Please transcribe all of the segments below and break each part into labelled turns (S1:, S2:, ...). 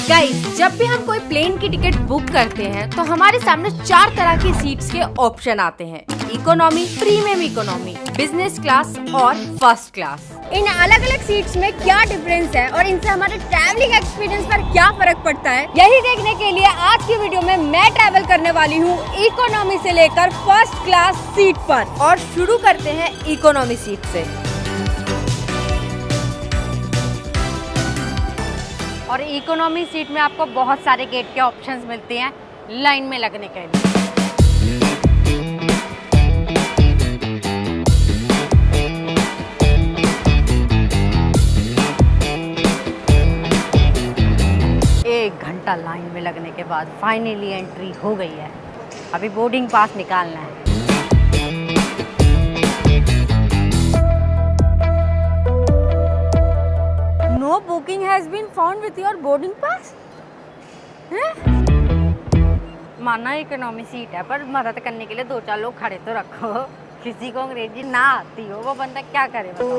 S1: Guys, जब भी हम कोई प्लेन की टिकट बुक करते हैं तो हमारे सामने 4 तरह की सीट्स के ऑप्शन आते हैं। Economy, premium economy, business class और फर्स्ट क्लास। इन अलग अलग सीट्स में क्या डिफरेंस है और इनसे हमारे ट्रैवलिंग एक्सपीरियंस पर क्या फर्क पड़ता है, यही देखने के लिए आज की वीडियो में मैं ट्रैवल करने वाली हूँ इकोनॉमी से लेकर फर्स्ट क्लास सीट पर। और शुरू करते हैं इकोनॉमी सीट से। और इकोनॉमी सीट में आपको बहुत सारे गेट के ऑप्शंस मिलते हैं लाइन में लगने के लिए। एक घंटा लाइन में लगने के बाद फाइनली एंट्री हो गई है। अभी बोर्डिंग पास निकालना है। No booking has been found with your boarding pass? माना इकोनॉमी सीट है पर मदद करने के लिए 2-4 लोग खड़े तो रखो। किसी को अंग्रेजी ना आती हो वो बंदा क्या करे बताओ।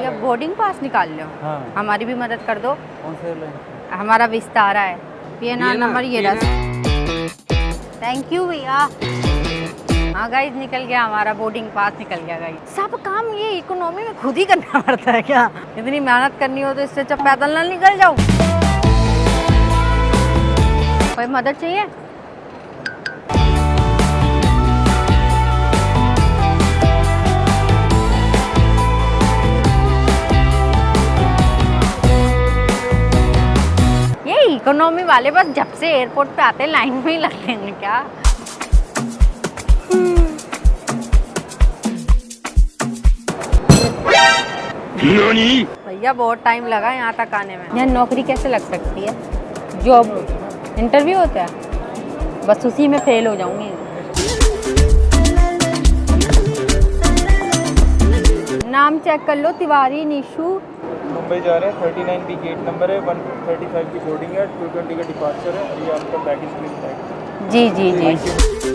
S1: ये बोर्डिंग पास निकाल लो। हाँ। हमारी भी मदद कर दो। कौन से लाइन? हमारा विस्तारा है। PNR नंबर ये रहा। थैंक यू भैया। हाँ गाइस, निकल गया हमारा बोर्डिंग पास, निकल गया गाइस। सब काम ये इकोनॉमी में खुद ही करना पड़ता है क्या? इतनी मेहनत करनी हो तो इससे अच्छा पैदल ना निकल जाओ। कोई मदद चाहिए? ये इकोनॉमी वाले बस जब से एयरपोर्ट पे आते हैं लाइन में ही लगते हैं क्या? भैया बहुत टाइम लगा यहाँ तक आने में। यहाँ नौकरी कैसे लग सकती है? जॉब इंटरव्यू होता है, बस उसी में फेल हो जाऊंगी। नाम चेक कर लो, तिवारी निशु।
S2: मुंबई जा रहे हैं, 39B गेट नंबर है, 135 की बोर्डिंग है, 220 का डिपार्चर है। ये आपका बैगेज लिस्ट है।
S1: जी जी जी।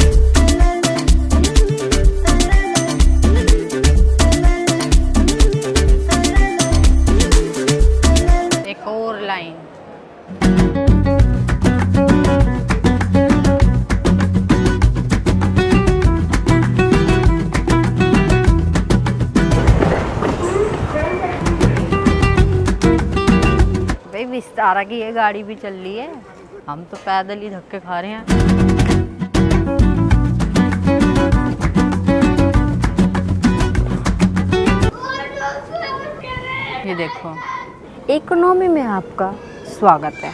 S1: लाइन भाई, विस्तारा की ये गाड़ी भी चल रही है, हम तो पैदल ही धक्के खा रहे हैं। ये देखो, इकोनॉमी में आपका स्वागत है।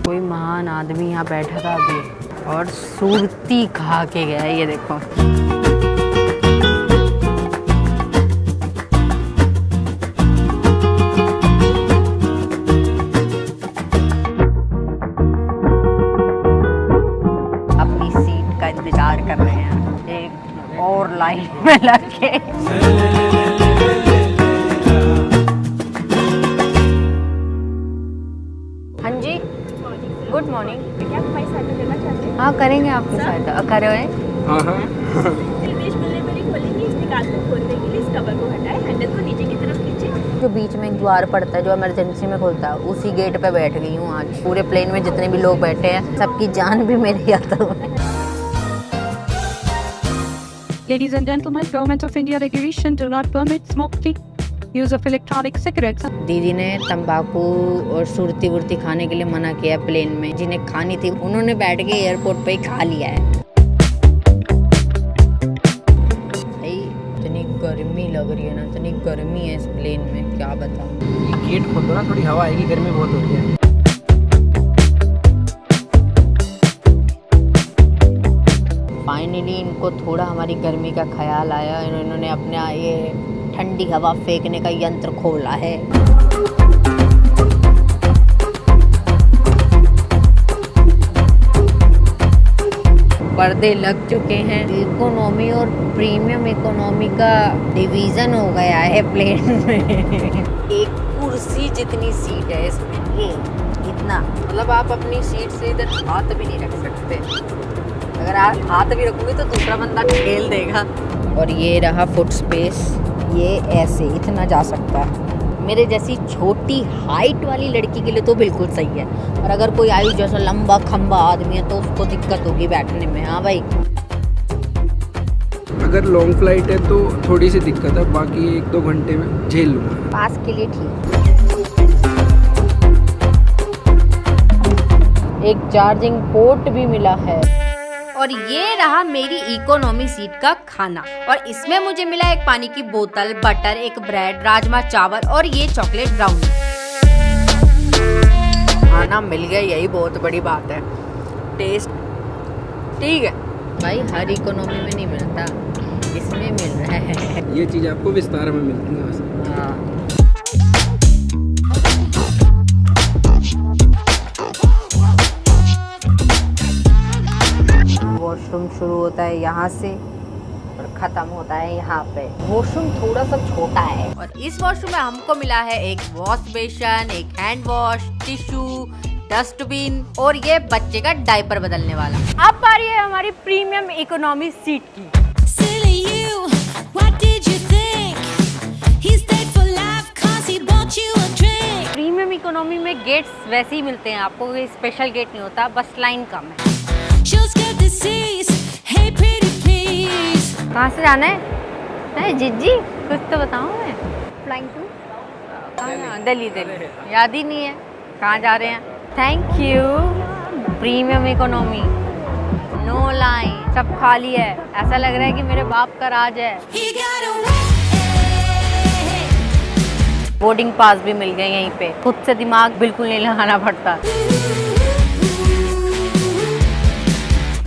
S1: कोई महान आदमी यहाँ बैठा था अभी और सुरती खा के गया है। ये देखो, अपनी सीट का इंतजार कर रहे हैं एक और लाइन में लग के। Good morning. क्या आप हमारी सहायता करना चाहते हैं? हाँ, करेंगे आपकी सहायता। करो है? हाँ हाँ। बीच में खोलेंगे, इस निकाल को खोलने के लिए इस कवर को हटाएं, हैंडल को नीचे की तरफ खींचें। जो बीच में एक द्वार पड़ता है जो इमरजेंसी में खुलता है, उसी गेट पे बैठ गई हूँ आज। पूरे प्लेन में जितने भी लोग बैठे हैं सबकी जान भी मेरे हाथों में।
S3: Ladies and gentlemen, Government of India regulation do not permit smoking. Use of electronic cigarettes.
S1: दीदी ने तंबाकू और सुरती वुरती खाने के लिए मना किया प्लेन में। जिन्हें खानी थी उन्होंने बैठ के एयरपोर्ट पे ही खा लिया है। भाई इतनी गर्मी लग रही है ना, इतनी गर्मी है इस प्लेन में, क्या बताऊं।
S2: ये गेट खोल दो ना, थोड़ी हवा आएगी, गर्मी बहुत हो रही है।
S1: फाइनली इनको थोड़ा हमारी गर्मी का ख्याल आया। इन्होंने अपना ये ठंडी हवा फेंकने का यंत्र खोला है। पर्दे लग चुके हैं। इकोनॉमी और प्रीमियम इकोनॉमी का डिवीजन हो गया है प्लेन में। एक कुर्सी जितनी सीट है इसमें, ये इतना, मतलब आप अपनी सीट से इधर हाथ भी नहीं रख सकते। अगर आप हाथ भी रखोगे तो दूसरा बंदा खेल देगा। और ये रहा फुट स्पेस, ये ऐसे इतना जा सकता है। मेरे जैसी छोटी हाइट वाली लड़की के लिए तो बिल्कुल सही है, और अगर कोई आयु जैसा लंबा खंबा आदमी है तो उसको दिक्कत होगी बैठने में। हाँ भाई,
S4: अगर लॉन्ग फ्लाइट है तो थोड़ी सी दिक्कत है, बाकी 1-2 घंटे में झेल लूँगा।
S1: पास के लिए ठीक। एक चार्जिंग पोर्ट भी मिला है। और ये रहा मेरी इकोनॉमी सीट का खाना, और इसमें मुझे मिला एक पानी की बोतल, बटर, एक ब्रेड, राजमा चावल और ये चॉकलेट ब्राउनी। खाना मिल गया, यही बहुत बड़ी बात है। टेस्ट ठीक है भाई, हर इकोनॉमी में नहीं मिलता, इसमें मिल रहा है।
S4: ये चीज़ आपको विस्तार में मिलती है वैसे।
S1: हाँ। वॉशरूम शुरू होता है यहाँ से और खत्म होता है यहाँ पे। वॉशरूम थोड़ा सा छोटा है, और इस वॉशरूम में हमको मिला है एक वॉश बेसन, एक हैंड वॉश, टिश्यू, डस्टबिन और ये बच्चे का डायपर बदलने वाला। अब बारी है हमारी प्रीमियम इकोनॉमी सीट की। प्रीमियम इकोनॉमी में गेट्स वैसे ही मिलते हैं आपको, कोई स्पेशल गेट नहीं होता, बस लाइन कम है। कहाँ से जाना है जिज्जी? कुछ तो बताओ। मैं फ्लाइंग टू दिल्ली। याद ही नहीं है कहाँ जा रहे हैं। Thank you. Premium economy, no line, सब खाली है। ऐसा लग रहा है कि मेरे बाप का राज है। बोर्डिंग पास भी मिल गए यहीं पे, खुद से दिमाग बिल्कुल नहीं लगाना पड़ता।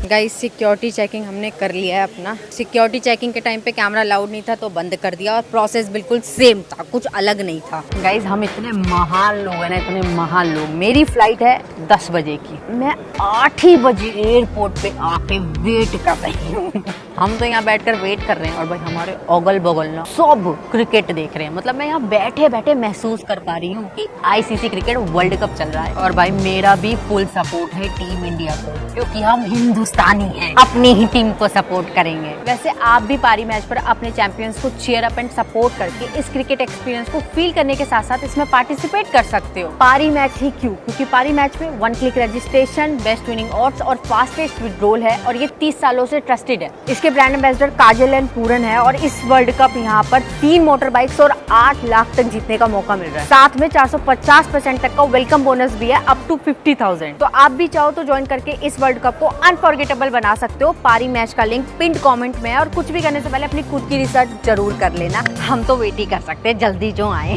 S1: गाइस, सिक्योरिटी चेकिंग हमने कर लिया है अपना। सिक्योरिटी चेकिंग के टाइम पे कैमरा अलाउड नहीं था तो बंद कर दिया, और प्रोसेस बिल्कुल सेम था, कुछ अलग नहीं था। गाइस, हम इतने महान लोग हैं ना, इतने महान लोग। मेरी फ्लाइट है 10 बजे की, मैं 8 ही बजे एयरपोर्ट पे आके वेट कर रही हूँ। हम तो यहाँ बैठकर वेट कर रहे हैं, और भाई हमारे अगल बगल ना सब क्रिकेट देख रहे हैं। मतलब मैं यहाँ बैठे बैठे महसूस कर पा रही हूँ कि ICC क्रिकेट वर्ल्ड कप चल रहा है। और भाई मेरा भी फुल सपोर्ट है टीम इंडिया को, क्योंकि हम हिंदुस्तानी हैं, अपनी ही टीम को सपोर्ट करेंगे। वैसे आप भी पारी मैच पर अपने चैंपियंस को चीयर अप एंड सपोर्ट करके इस क्रिकेट एक्सपीरियंस को फील करने के साथ साथ इसमें पार्टिसिपेट कर सकते हो। पारी मैच ही क्यों? क्योंकि पारी मैच में 1 click registration, best winning odds और फास्टेस्ट विड्रॉल है, और ये 30 सालों से ट्रस्टेड है। इसके ब्रांड एम्बेसडर काजल एंड पूरन है, और इस वर्ल्ड कप यहाँ पर 3 मोटर बाइक्स और 8 लाख तक जीतने का मौका मिल रहा है। साथ में 450% तक का वेलकम बोनस भी है, अप टू 50,000। तो आप भी चाहो तो ज्वाइन करके इस वर्ल्ड कप को अनफॉरगेटेबल बना सकते हो। पारी मैच का लिंक पिंड कमेंट में है, और कुछ भी करने से पहले अपनी खुद की रिसर्च जरूर कर लेना। हम तो वेट ही कर सकते हैं, जल्दी जो आए।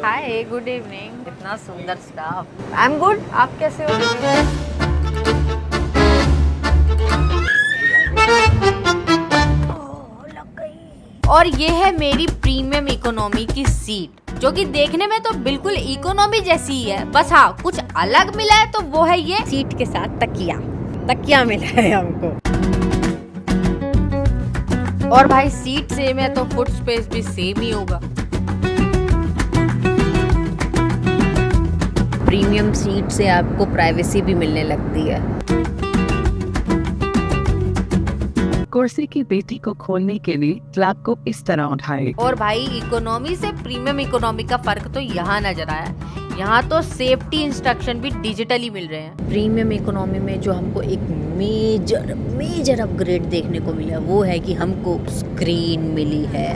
S1: हाय, गुड इवनिंग। इतना सुंदर स्टाफ। आई एम गुड, आप कैसे हो? और ये है मेरी प्रीमियम इकोनॉमी की सीट, जो कि देखने में तो बिल्कुल इकोनॉमी जैसी ही है। बस हाँ, कुछ अलग मिला है, तो वो है ये सीट के साथ तकिया मिला है हमको। और भाई सीट सेम है तो फुट स्पेस भी सेम ही होगा। प्रीमियम सीट से आपको प्राइवेसी भी मिलने लगती है।
S3: कुर्सी की पेटी को खोलने के लिए फ्लैप को इस तरह उठाएं।
S1: और भाई इकोनॉमी से प्रीमियम इकोनॉमी का फर्क तो यहाँ नजर आया। यहाँ तो सेफ्टी इंस्ट्रक्शन भी डिजिटली मिल रहे हैं। प्रीमियम इकोनॉमी में जो हमको एक मेजर अपग्रेड देखने को मिला वो है कि हमको स्क्रीन मिली है।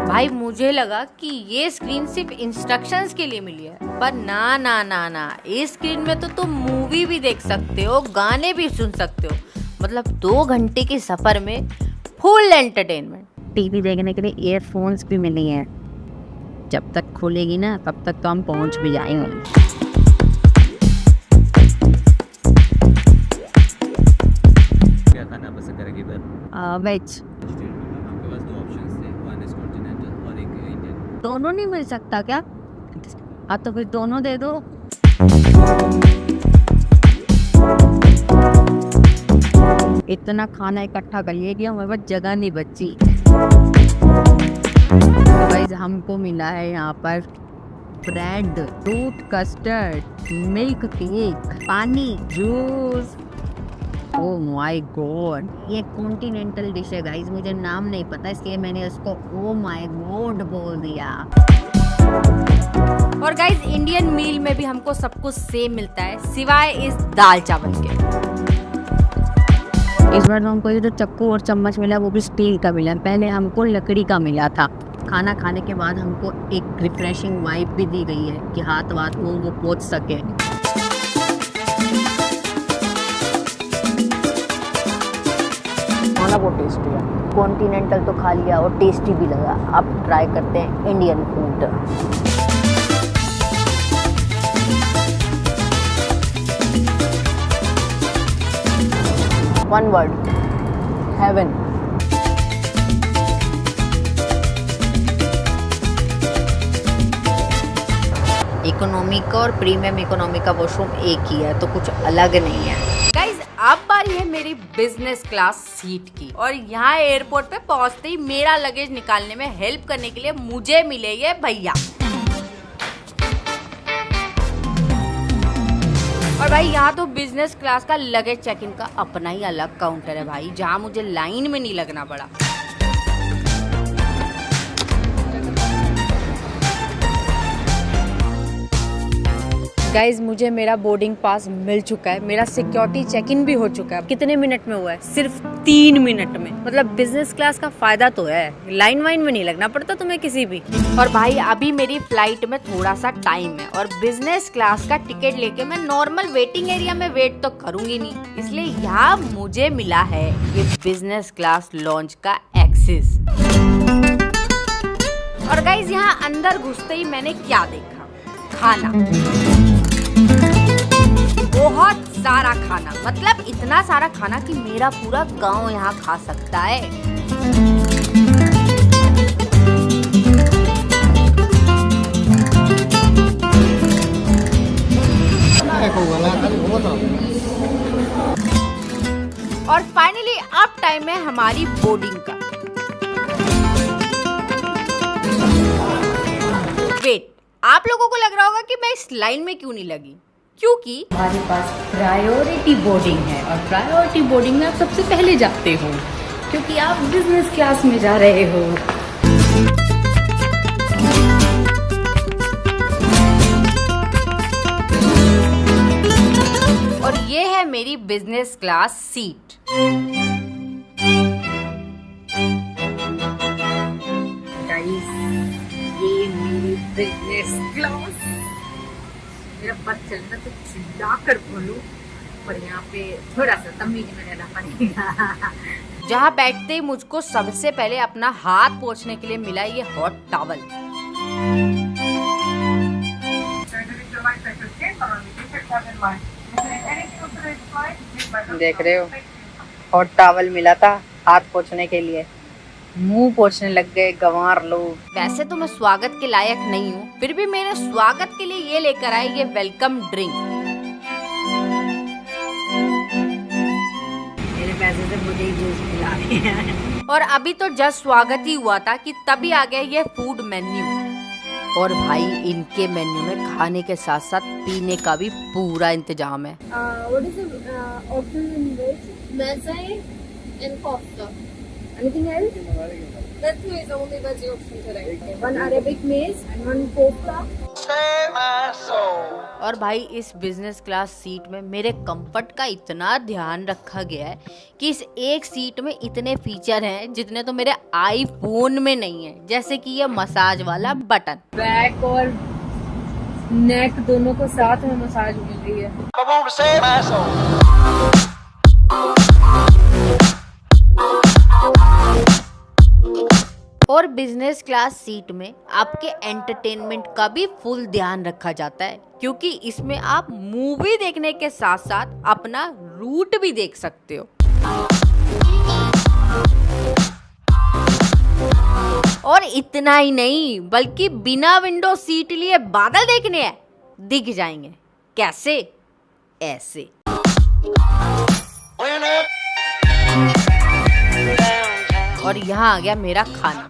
S1: भाई मुझे लगा कि ये स्क्रीन सिर्फ इंस्ट्रक्शंस के लिए मिली है, पर ना, इस स्क्रीन में तो तुम मूवी भी देख सकते हो, गाने भी सुन सकते हो। मतलब 2 घंटे के सफर में फुल एंटरटेनमेंट। टीवी देखने के लिए ईयरफोन्स भी मिली हैं। जब तक खुलेगी ना तब तक तो हम पहुंच भी जाएंगे।
S5: क्या खाना पसंद करेगी इधर?
S1: वेज।
S5: आपके पास 2 ऑप्शंस थे, वन इज कॉन्टिनेंटल और एक इंडियन।
S1: दोनों नहीं मिल सकता क्या? हाँ तो फिर दोनों दे दो। इतना खाना इकट्ठा कर लिया कि हमारे पास जगह नहीं बची। तो भाई हमको मिला है यहाँ पर bread, fruit custard, milk cake, पानी, जूस। ओह माय गॉड, ये कॉन्टिनेंटल डिश है गाइस, मुझे नाम नहीं पता इसलिए मैंने उसको ओह माय गॉड बोल दिया। और गाइस इंडियन मील में भी हमको सब कुछ सेम मिलता है सिवाय इस दाल चावल के। इस बार तो हमको ये जो चक्कू और चम्मच मिला वो भी स्टील का मिला, पहले हमको लकड़ी का मिला था। खाना खाने के बाद हमको एक रिफ्रेशिंग वाइब भी दी गई है कि हाथ वाथ वो पोंछ सके। खाना बहुत टेस्टी है, कॉन्टिनेंटल तो खा लिया और टेस्टी भी लगा। अब ट्राई करते हैं Indian food. One word, heaven. Economy का और प्रीमियम इकोनॉमी का वॉशरूम एक ही है, तो कुछ अलग नहीं है। गाइज अब बारी है मेरी बिजनेस क्लास सीट की, और यहाँ एयरपोर्ट पे पहुँचते ही मेरा लगेज निकालने में हेल्प करने के लिए मुझे मिले ये भैया। और भाई यहाँ तो बिजनेस क्लास का लगेज चेक इन का अपना ही अलग काउंटर है भाई, जहाँ मुझे लाइन में नहीं लगना पड़ा। गाइज मुझे मेरा बोर्डिंग पास मिल चुका है, मेरा सिक्योरिटी चेक इन भी हो चुका है। कितने मिनट में हुआ है? सिर्फ 3 मिनट में। मतलब बिजनेस क्लास का फायदा तो है, लाइन वाइन में नहीं लगना पड़ता तुम्हें किसी भी। और भाई अभी मेरी फ्लाइट में थोड़ा सा टाइम है, और बिजनेस क्लास का टिकट लेके मैं नॉर्मल वेटिंग एरिया में वेट तो करूंगी नहीं, इसलिए यहाँ मुझे मिला है ये बिजनेस क्लास लॉन्च का एक्सेस। और गाइज यहाँ अंदर घुसते ही मैंने क्या देखा? खाना, बहुत सारा खाना, मतलब इतना सारा खाना कि मेरा पूरा गांव यहाँ खा सकता है। और फाइनली अब टाइम है हमारी बोर्डिंग का। वेट, आप लोगों को लग रहा होगा कि मैं इस लाइन में क्यों नहीं लगी, क्योंकि हमारे पास प्रायोरिटी बोर्डिंग है, और प्रायोरिटी बोर्डिंग में आप सबसे पहले जाते हो क्योंकि आप बिजनेस क्लास में जा रहे हो। और ये है मेरी बिजनेस क्लास सीट। गाइस ये मेरी बिजनेस क्लास। मेरा बात चलना तो चिल्ला कर बोलूं, पर यहाँ पे थोड़ा सा तमीज में रहना पड़ेगा। जहाँ बैठते ही मुझको सबसे पहले अपना हाथ पोंछने के लिए मिला ये हॉट टॉवल। देख रहे हो, हॉट टॉवल मिला था हाथ पोंछने के लिए, मुंह पोंछने लग गए गंवार लोग। वैसे तो मैं स्वागत के लायक नहीं हूँ, फिर भी मेरे स्वागत के लिए ये लेकर आए ये वेलकम ड्रिंक। मेरे पैसे से मुझे ही जूस पिला रहे हैं। और अभी तो जस्ट स्वागत ही हुआ था कि तभी आ गया ये फूड मेन्यू। और भाई इनके मेन्यू में खाने के साथ साथ पीने का भी पूरा इंतजाम है। Anything else? That two is only veggie option today. One Arabic maize and one kofta. और भाई इस बिजनेस क्लास सीट में मेरे कंफर्ट का इतना ध्यान रखा गया है कि इस एक सीट में इतने फीचर हैं जितने तो मेरे आईफोन में नहीं है, जैसे कि ये मसाज वाला बटन। बैक और नेक दोनों को साथ में मसाज मिल रही है। और बिजनेस क्लास सीट में आपके एंटरटेनमेंट का भी फुल ध्यान रखा जाता है, क्योंकि इसमें आप मूवी देखने के साथ साथ अपना रूट भी देख सकते हो। और इतना ही नहीं, बल्कि बिना विंडो सीट लिए बादल देखने हैं, दिख जाएंगे। कैसे? ऐसे। और यहाँ आ गया मेरा खाना।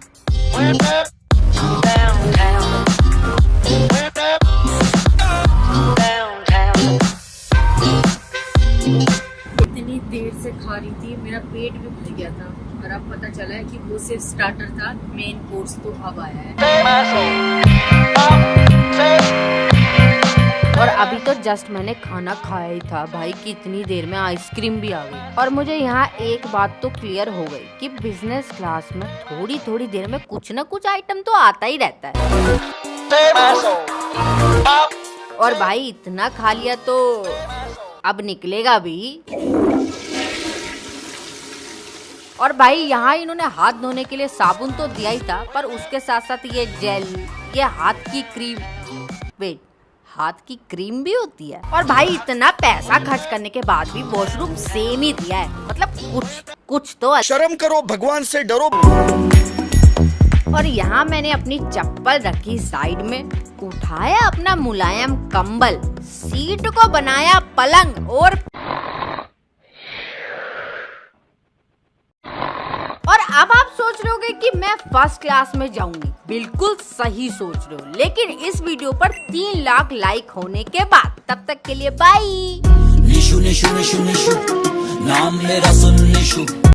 S1: इतनी देर से खा रही थी, मेरा पेट भी भर गया था और अब पता चला है कि वो सिर्फ स्टार्टर था, मेन कोर्स तो अब आया है। और अभी तो जस्ट मैंने खाना खाया ही था भाई कि इतनी देर में आइसक्रीम भी आ गई। और मुझे यहाँ एक बात तो क्लियर हो गई कि बिजनेस क्लास में थोड़ी थोड़ी देर में कुछ ना कुछ आइटम तो आता ही रहता है। और भाई इतना खा लिया तो अब निकलेगा भी। और भाई यहाँ इन्होंने हाथ धोने के लिए साबुन तो दिया ही था, पर उसके साथ साथ ये जेल, ये हाथ की क्रीम, वेट, हाथ की क्रीम भी होती है। और भाई इतना पैसा खर्च करने के बाद भी वॉशरूम सेम ही दिया है, मतलब कुछ तो
S6: शर्म करो, भगवान से डरो।
S1: और यहाँ मैंने अपनी चप्पल रखी साइड में, उठाया अपना मुलायम कंबल, सीट को बनाया पलंग और अब आप सोच रहे होगे कि मैं फर्स्ट क्लास में जाऊंगी। बिल्कुल सही सोच रहे हो, लेकिन इस वीडियो पर 3 लाख लाइक होने के बाद। तब तक के लिए बाय।
S7: निशु निशु निशु निशु, नाम मेरा सुन निशु।